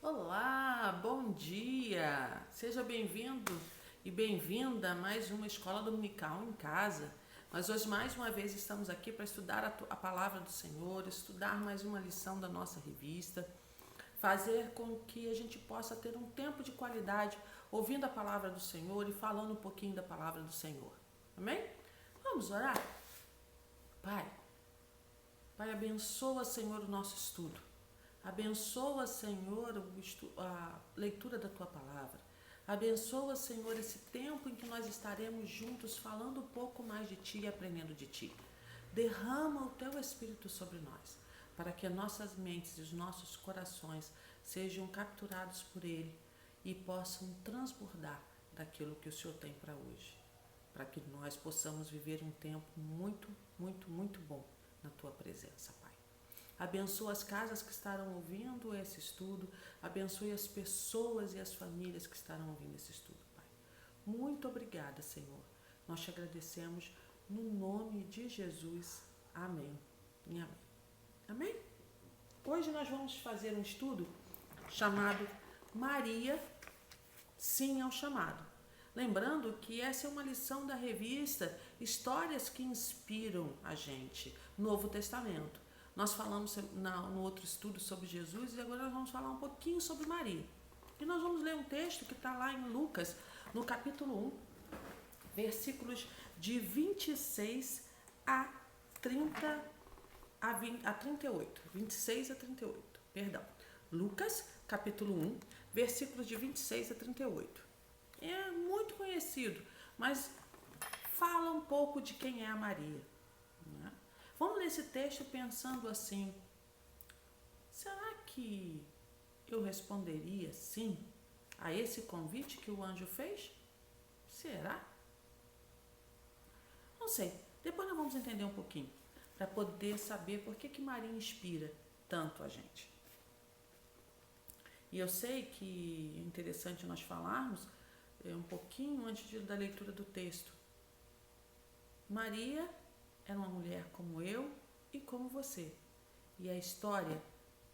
Olá, bom dia! Seja bem-vindo e bem-vinda a mais uma Escola Dominical em Casa. Nós hoje mais uma vez estamos aqui para estudar a Palavra do Senhor, estudar mais uma lição da nossa revista, fazer com que a gente possa ter um tempo de qualidade ouvindo a Palavra do Senhor e falando um pouquinho da Palavra do Senhor. Amém? Vamos orar? Pai, abençoa, Senhor, o nosso estudo. Abençoa, Senhor, a leitura da Tua Palavra. Abençoa, Senhor, esse tempo em que nós estaremos juntos falando um pouco mais de Ti e aprendendo de Ti. Derrama o Teu Espírito sobre nós, para que nossas mentes e os nossos corações sejam capturados por Ele e possam transbordar daquilo que o Senhor tem para hoje, para que nós possamos viver um tempo muito, muito, muito bom na Tua presença, Pai. Abençoa as casas que estarão ouvindo esse estudo. Abençoe as pessoas e as famílias que estarão ouvindo esse estudo, Pai. Muito obrigada, Senhor. Nós te agradecemos no nome de Jesus. Amém e amém. Amém? Hoje nós vamos fazer um estudo chamado Maria, sim ao chamado. Lembrando que essa é uma lição da revista Histórias que Inspiram a Gente, Novo Testamento. Nós falamos no outro estudo sobre Jesus e agora nós vamos falar um pouquinho sobre Maria. E nós vamos ler um texto que está lá em Lucas, no capítulo 1, versículos de 26 a 38. 26 a 38, perdão. Lucas, capítulo 1, versículos de 26 a 38. É muito conhecido, mas fala um pouco de quem é a Maria, né? Vamos ler esse texto pensando assim: será que eu responderia sim a esse convite que o anjo fez? Será? Não sei. Depois nós vamos entender um pouquinho, para poder saber por que Maria inspira tanto a gente. E eu sei que é interessante nós falarmos um pouquinho antes da leitura do texto. Maria era uma mulher como eu e como você. E a história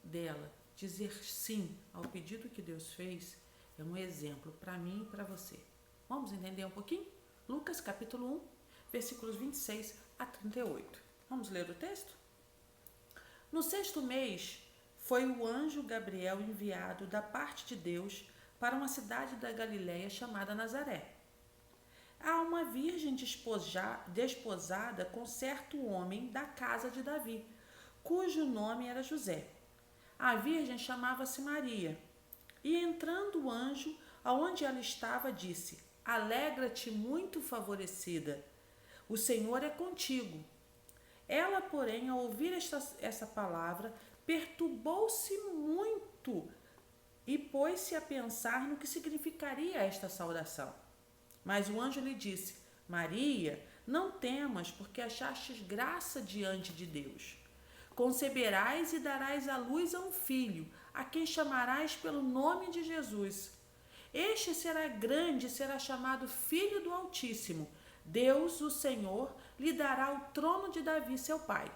dela dizer sim ao pedido que Deus fez é um exemplo para mim e para você. Vamos entender um pouquinho? Lucas capítulo 1, versículos 26 a 38. Vamos ler o texto? No 6º mês foi o anjo Gabriel enviado da parte de Deus para uma cidade da Galiléia chamada Nazaré. Há uma virgem desposada com certo homem da casa de Davi, cujo nome era José. A virgem chamava-se Maria. E entrando o anjo, aonde ela estava, disse: Alegra-te, muito favorecida, o Senhor é contigo. Ela, porém, ao ouvir essa palavra, perturbou-se muito e pôs-se a pensar no que significaria esta saudação. Mas o anjo lhe disse: Maria, não temas, porque achastes graça diante de Deus. Conceberás e darás à luz a um filho, a quem chamarás pelo nome de Jesus. Este será grande e será chamado Filho do Altíssimo. Deus, o Senhor, lhe dará o trono de Davi, seu pai.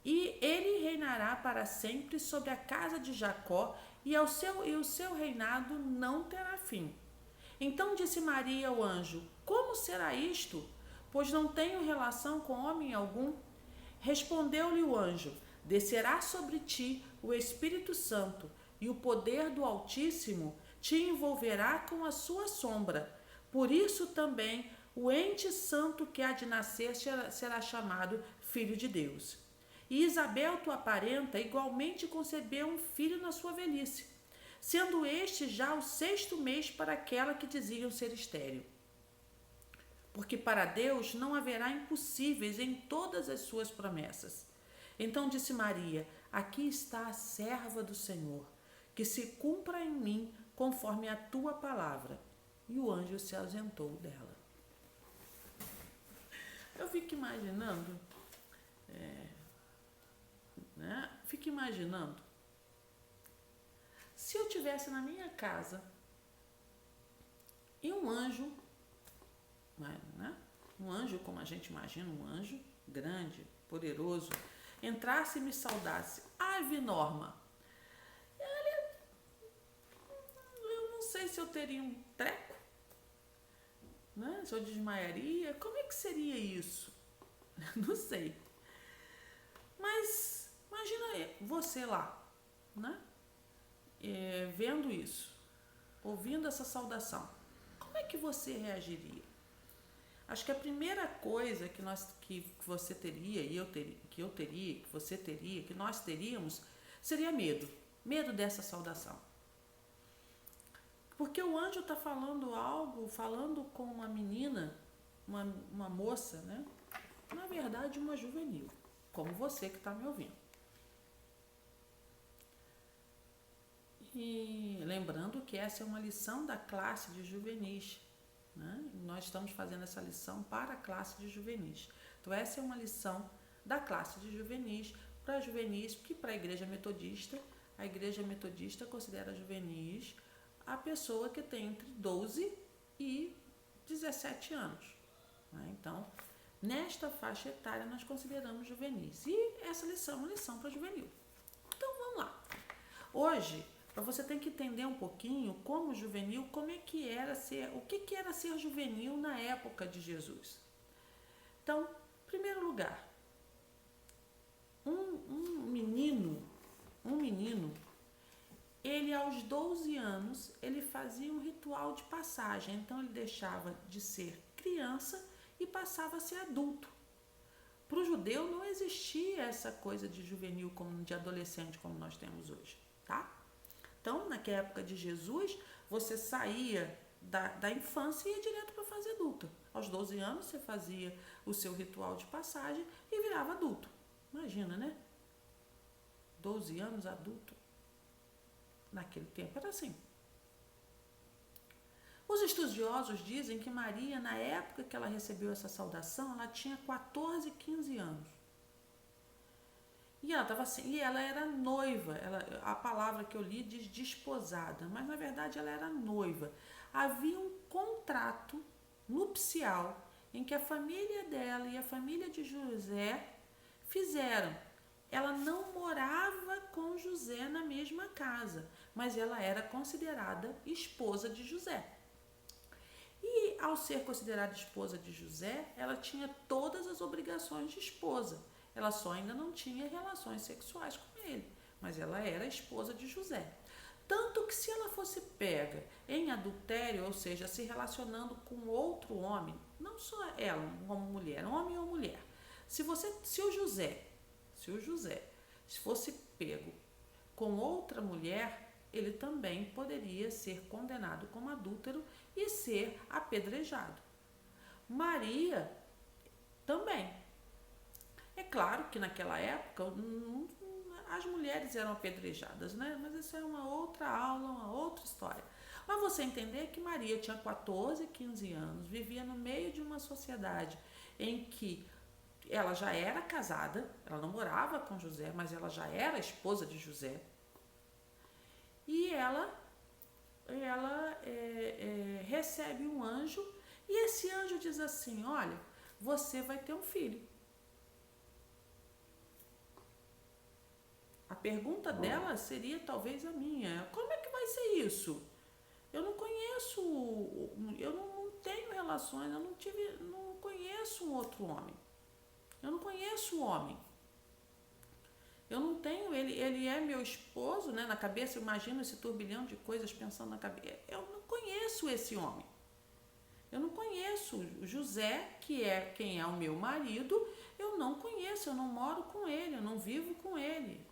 E ele reinará para sempre sobre a casa de Jacó, e o seu reinado não terá fim. Então disse Maria ao anjo: Como será isto? Pois não tenho relação com homem algum. Respondeu-lhe o anjo: Descerá sobre ti o Espírito Santo, e o poder do Altíssimo te envolverá com a sua sombra. Por isso também o ente santo que há de nascer será chamado Filho de Deus. E Isabel, tua parenta, igualmente concebeu um filho na sua velhice, sendo este já o 6º mês para aquela que diziam ser estéril. Porque para Deus não haverá impossíveis em todas as suas promessas. Então disse Maria: Aqui está a serva do Senhor, que se cumpra em mim conforme a tua palavra. E o anjo se ausentou dela. Eu fico imaginando, Fico imaginando se eu estivesse na minha casa e um anjo, um anjo como a gente imagina, um anjo grande, poderoso, entrasse e me saudasse: Ave Norma, sei se eu teria um treco, né? Se eu desmaiaria, como é que seria isso? Não sei. Mas imagina você lá, né? Vendo isso, ouvindo essa saudação, como é que você reagiria? Acho que a primeira coisa que você teria, que eu teria, que você teria, que nós teríamos, seria medo. Medo dessa saudação. Porque o anjo está falando algo, falando com uma menina, uma moça, né? Na verdade, uma juvenil, como você que está me ouvindo. E lembrando que essa é uma lição da classe de juvenis, né? Nós estamos fazendo essa lição para a classe de juvenis. Então essa é uma lição da classe de juvenis para juvenis, que para a igreja metodista considera juvenis a pessoa que tem entre 12 e 17 anos, né? Então nesta faixa etária nós consideramos juvenis, e essa lição é uma lição para juvenil. Então vamos lá. Hoje você tem que entender um pouquinho como juvenil, como é que era ser, o que era ser juvenil na época de Jesus. Então, em primeiro lugar, um menino, ele aos 12 anos, ele fazia um ritual de passagem. Então ele deixava de ser criança e passava a ser adulto. Para o judeu não existia essa coisa de juvenil, como de adolescente, como nós temos hoje, tá? Então, naquela época de Jesus, você saía da infância e ia direto para a fase adulta. Aos 12 anos, você fazia o seu ritual de passagem e virava adulto. Imagina, né? 12 anos, adulto. Naquele tempo era assim. Os estudiosos dizem que Maria, na época que ela recebeu essa saudação, ela tinha 14, 15 anos. E ela estava assim, e ela era noiva. A palavra que eu li diz desposada, mas na verdade ela era noiva. Havia um contrato nupcial em que a família dela e a família de José fizeram. Ela não morava com José na mesma casa, mas ela era considerada esposa de José. E ao ser considerada esposa de José, ela tinha todas as obrigações de esposa. Ela só ainda não tinha relações sexuais com ele, mas ela era esposa de José. Tanto que se ela fosse pega em adultério, ou seja, se relacionando com outro homem, não só ela como mulher, homem ou mulher, se o José fosse pego com outra mulher, ele também poderia ser condenado como adúltero e ser apedrejado. Maria também. É claro que naquela época as mulheres eram apedrejadas, né? Mas isso é uma outra aula, uma outra história. Mas você entender que Maria tinha 14, 15 anos, vivia no meio de uma sociedade em que ela já era casada, ela não morava com José, mas ela já era esposa de José. E ela recebe um anjo, e esse anjo diz assim: olha, você vai ter um filho. A pergunta dela seria talvez a minha: como é que vai ser isso? Eu não conheço, eu não tenho relações, não conheço um outro homem. Eu não conheço o homem. Eu não tenho, ele é meu esposo, né? Na cabeça eu imagino esse turbilhão de coisas pensando na cabeça. Eu não conheço esse homem. Eu não conheço o José, que é quem é o meu marido, eu não conheço, eu não moro com ele, eu não vivo com ele.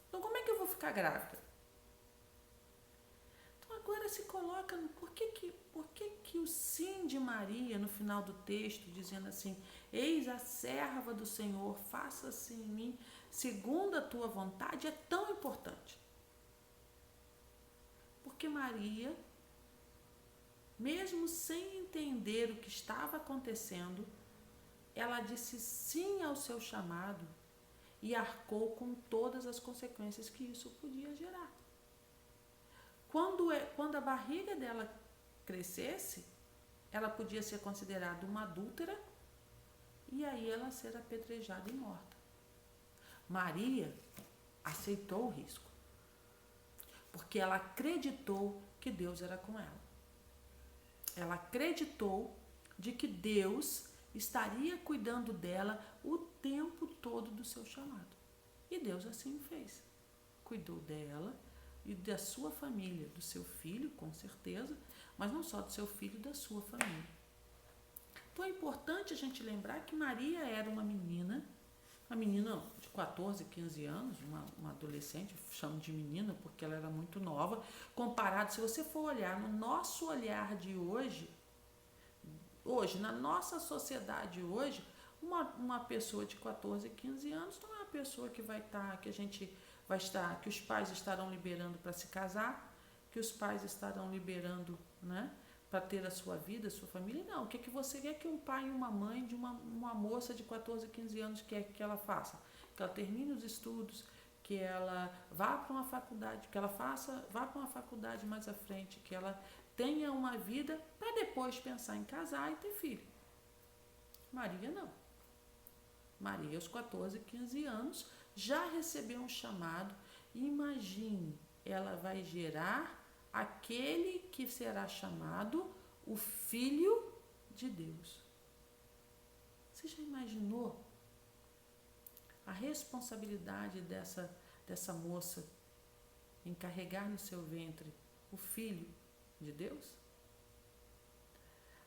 Então como é que eu vou ficar grávida? Então agora se coloca, por que o sim de Maria no final do texto, dizendo assim: eis a serva do Senhor, faça-se em mim segundo a tua vontade, é tão importante? Porque Maria, mesmo sem entender o que estava acontecendo, ela disse sim ao seu chamado e arcou com todas as consequências que isso podia gerar. Quando a barriga dela crescesse, ela podia ser considerada uma adúltera e aí ela ser apedrejada e morta. Maria aceitou o risco, porque ela acreditou que Deus era com ela. Ela acreditou de que Deus estaria cuidando dela o tempo todo do seu chamado. E Deus assim o fez. Cuidou dela e da sua família, do seu filho, com certeza, mas não só do seu filho e da sua família. Então é importante a gente lembrar que Maria era uma menina de 14, 15 anos, uma adolescente, eu chamo de menina porque ela era muito nova, comparado, se você for olhar no nosso olhar de hoje, na nossa sociedade hoje, uma pessoa de 14, 15 anos não é uma pessoa que vai estar, que os pais estarão liberando para se casar, que os pais estarão liberando, né, para ter a sua vida, a sua família. Não, o que você quer que um pai e uma mãe de uma moça de 14, 15 anos quer que ela faça? Que ela termine os estudos, que ela vá para uma faculdade, vá para uma faculdade mais à frente, que ela tenha uma vida para depois pensar em casar e ter filho. Maria não. Maria, aos 14, 15 anos, já recebeu um chamado. Imagine, ela vai gerar aquele que será chamado o Filho de Deus. Você já imaginou a responsabilidade dessa moça em carregar no seu ventre o Filho de Deus?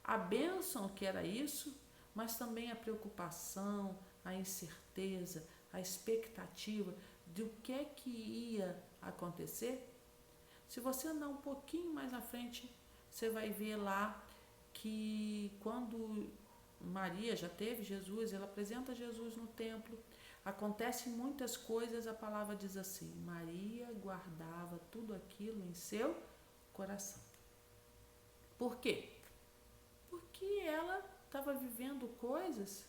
A bênção que era isso, mas também a preocupação, a incerteza, a expectativa do que é que ia acontecer. Se você andar um pouquinho mais à frente, você vai ver lá que quando Maria já teve Jesus, ela apresenta Jesus no templo, acontecem muitas coisas, a palavra diz assim: Maria guardava tudo aquilo em seu coração. Por quê? Porque ela estava vivendo coisas,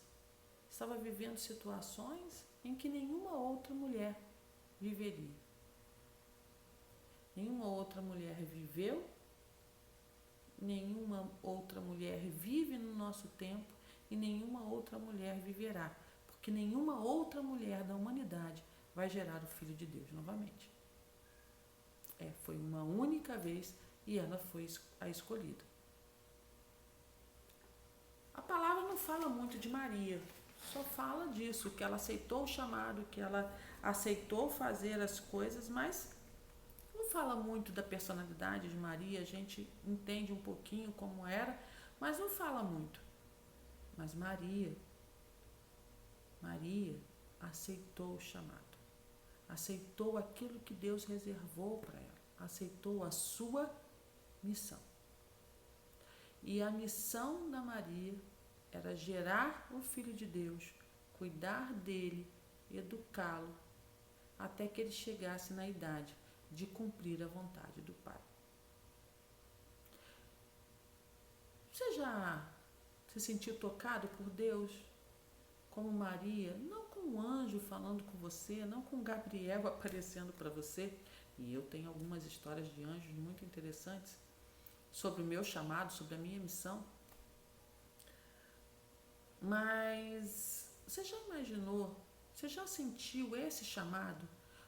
estava vivendo situações em que nenhuma outra mulher viveria. Nenhuma outra mulher viveu, nenhuma outra mulher vive no nosso tempo e nenhuma outra mulher viverá, porque nenhuma outra mulher da humanidade vai gerar o Filho de Deus novamente. Foi uma única vez e ela foi a escolhida. A palavra não fala muito de Maria, só fala disso, que ela aceitou o chamado, que ela aceitou fazer as coisas, mas não fala muito da personalidade de Maria. A gente entende um pouquinho como era, mas não fala muito. Mas Maria aceitou o chamado, aceitou aquilo que Deus reservou para ela, aceitou a sua missão. E a missão da Maria era gerar o Filho de Deus, cuidar dele, educá-lo, até que ele chegasse na idade de cumprir a vontade do Pai. Você já se sentiu tocado por Deus, como Maria? Não com um anjo falando com você, não com Gabriel aparecendo para você. E eu tenho algumas histórias de anjos muito interessantes sobre o meu chamado, sobre a minha missão. Mas você já imaginou, você já sentiu esse chamado?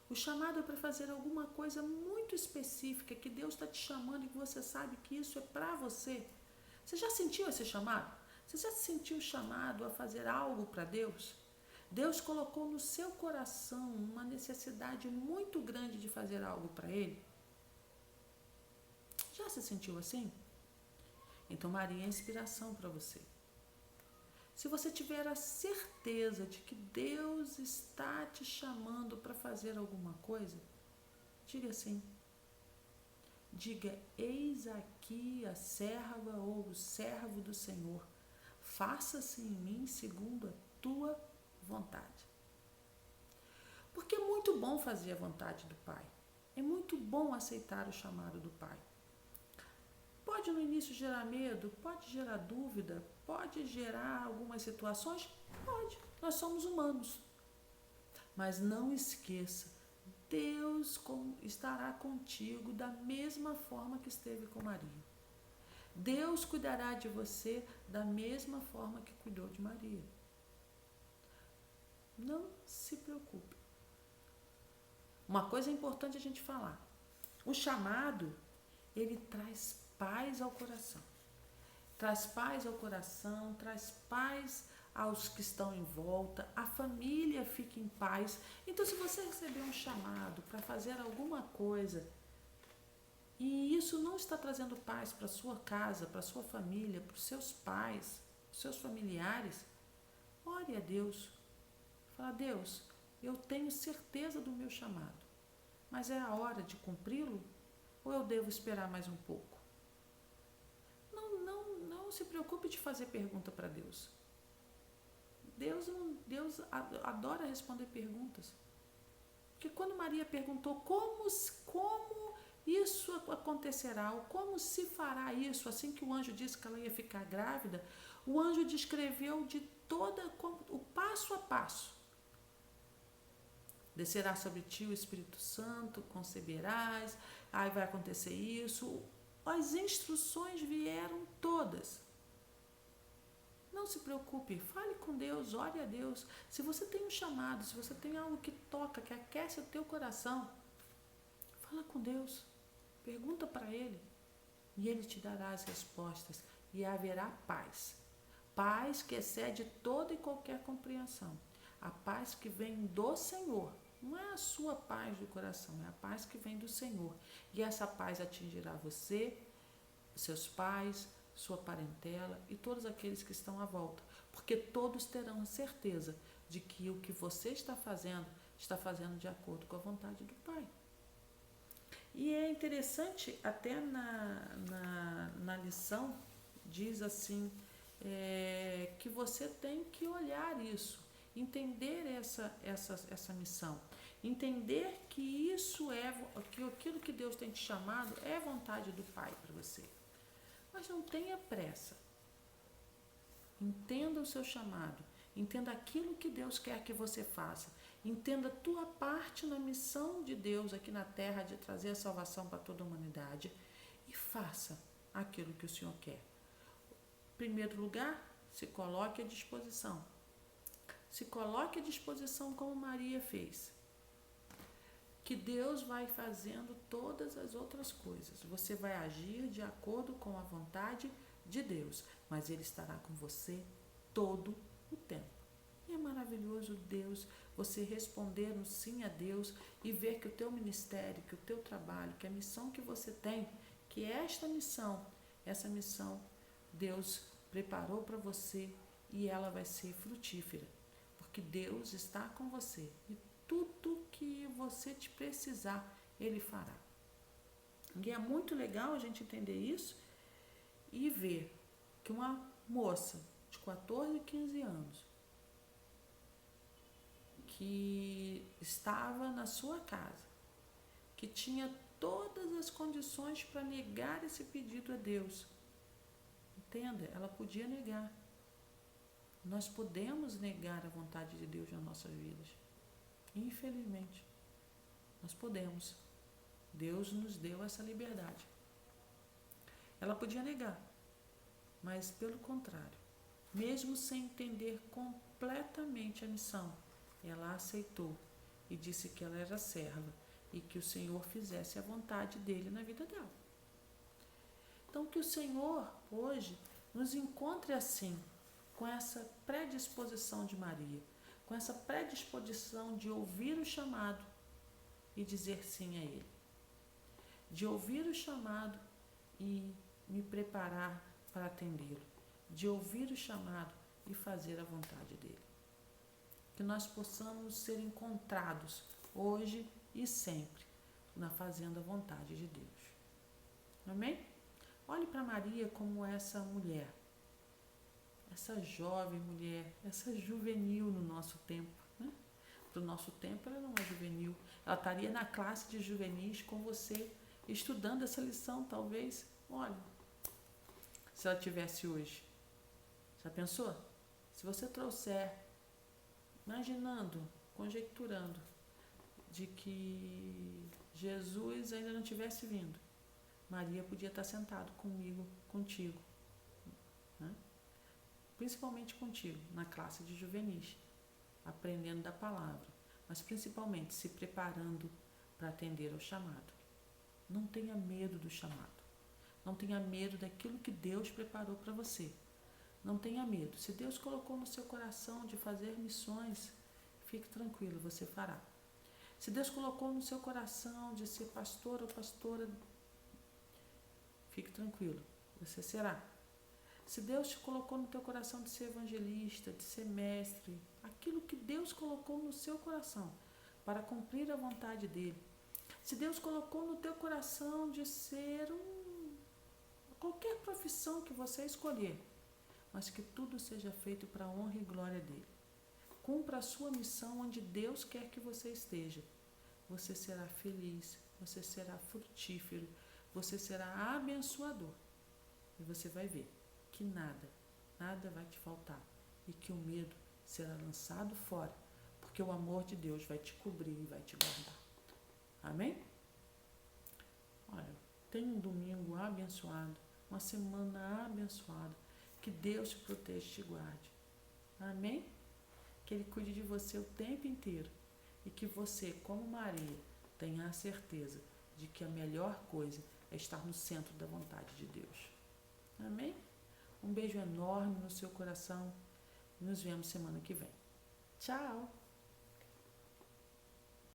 O chamado é para fazer alguma coisa muito específica, que Deus está te chamando e que você sabe que isso é para você. Você já sentiu esse chamado? Você já se sentiu chamado a fazer algo para Deus? Deus colocou no seu coração uma necessidade muito grande de fazer algo para Ele? Já se sentiu assim? Então Maria é inspiração para você. Se você tiver a certeza de que Deus está te chamando para fazer alguma coisa, diga assim. Diga: eis aqui a serva ou o servo do Senhor. Faça-se em mim segundo a tua vontade. Porque é muito bom fazer a vontade do Pai. É muito bom aceitar o chamado do Pai. Pode no início gerar medo, pode gerar dúvida, pode gerar algumas situações? Pode, nós somos humanos. Mas não esqueça, Deus estará contigo da mesma forma que esteve com Maria. Deus cuidará de você da mesma forma que cuidou de Maria. Não se preocupe. Uma coisa é importante a gente falar. O chamado, ele traz paz ao coração. Traz paz ao coração, traz paz aos que estão em volta, a família fica em paz. Então, se você receber um chamado para fazer alguma coisa e isso não está trazendo paz para sua casa, para sua família, para os seus pais, para os seus familiares, ore a Deus. Fala: Deus, eu tenho certeza do meu chamado, mas é a hora de cumpri-lo ou eu devo esperar mais um pouco? Não se preocupe de fazer pergunta para Deus. Deus adora responder perguntas. Porque quando Maria perguntou como isso acontecerá, ou como se fará isso, assim que o anjo disse que ela ia ficar grávida, o anjo descreveu de o passo a passo. Descerá sobre ti o Espírito Santo, conceberás, aí vai acontecer isso. As instruções vieram todas. Não se preocupe, fale com Deus, ore a Deus. Se você tem um chamado, se você tem algo que toca, que aquece o teu coração, fala com Deus, pergunta para Ele e Ele te dará as respostas e haverá paz. Paz que excede toda e qualquer compreensão. A paz que vem do Senhor. Não é a sua paz do coração, é a paz que vem do Senhor. E essa paz atingirá você, seus pais, sua parentela e todos aqueles que estão à volta. Porque todos terão a certeza de que o que você está fazendo de acordo com a vontade do Pai. E é interessante, até na lição, diz assim, que você tem que olhar isso, entender essa missão, entender que isso que aquilo que Deus tem te chamado é vontade do Pai para você. Mas não tenha pressa. Entenda o seu chamado, entenda aquilo que Deus quer que você faça, entenda a tua parte na missão de Deus aqui na terra de trazer a salvação para toda a humanidade e faça aquilo que o Senhor quer. Em primeiro lugar, se coloque à disposição. Se coloque à disposição como Maria fez. Que Deus vai fazendo todas as outras coisas. Você vai agir de acordo com a vontade de Deus, mas Ele estará com você todo o tempo. E é maravilhoso Deus, você responder no sim a Deus e ver que o teu ministério, que o teu trabalho, que a missão que você tem, que essa missão Deus preparou para você e ela vai ser frutífera, porque Deus está com você e tudo que você te precisar, Ele fará. E é muito legal a gente entender isso e ver que uma moça de 14, 15 anos que estava na sua casa, que tinha todas as condições para negar esse pedido a Deus. Entenda, ela podia negar. Nós podemos negar a vontade de Deus nas nossas vidas. Infelizmente, nós podemos. Deus nos deu essa liberdade. Ela podia negar, mas pelo contrário, mesmo sem entender completamente a missão, ela aceitou e disse que ela era serva e que o Senhor fizesse a vontade dele na vida dela. Então, que o Senhor hoje nos encontre assim, com essa predisposição de Maria, com essa predisposição de ouvir o chamado e dizer sim a Ele. De ouvir o chamado e me preparar para atendê-lo. De ouvir o chamado e fazer a vontade dEle. Que nós possamos ser encontrados hoje e sempre fazendo a vontade de Deus. Amém? Olhe para Maria como essa mulher, essa jovem mulher, essa juvenil no nosso tempo. Né? Para o nosso tempo ela não é juvenil. Ela estaria na classe de juvenis com você, estudando essa lição, talvez. Olha, se ela tivesse hoje. Já pensou? Se você trouxer, imaginando, conjecturando, de que Jesus ainda não tivesse vindo, Maria podia estar sentada comigo, contigo, né? Principalmente contigo, na classe de juvenis, aprendendo da palavra, mas principalmente se preparando para atender ao chamado. Não tenha medo do chamado. Não tenha medo daquilo que Deus preparou para você. Não tenha medo. Se Deus colocou no seu coração de fazer missões, fique tranquilo, você fará. Se Deus colocou no seu coração de ser pastor ou pastora, fique tranquilo, você será. Se Deus te colocou no teu coração de ser evangelista, de ser mestre, aquilo que Deus colocou no seu coração para cumprir a vontade dele. Se Deus colocou no teu coração de ser qualquer profissão que você escolher, mas que tudo seja feito para a honra e glória dele. Cumpra a sua missão onde Deus quer que você esteja. Você será feliz, você será frutífero, você será abençoador. E você vai ver que nada vai te faltar. E que o medo será lançado fora, porque o amor de Deus vai te cobrir e vai te guardar. Amém? Olha, tenha um domingo abençoado, uma semana abençoada. Que Deus te proteja e te guarde. Amém? Que Ele cuide de você o tempo inteiro. E que você, como Maria, tenha a certeza de que a melhor coisa é estar no centro da vontade de Deus. Amém? Um beijo enorme no seu coração. Nos vemos semana que vem. Tchau!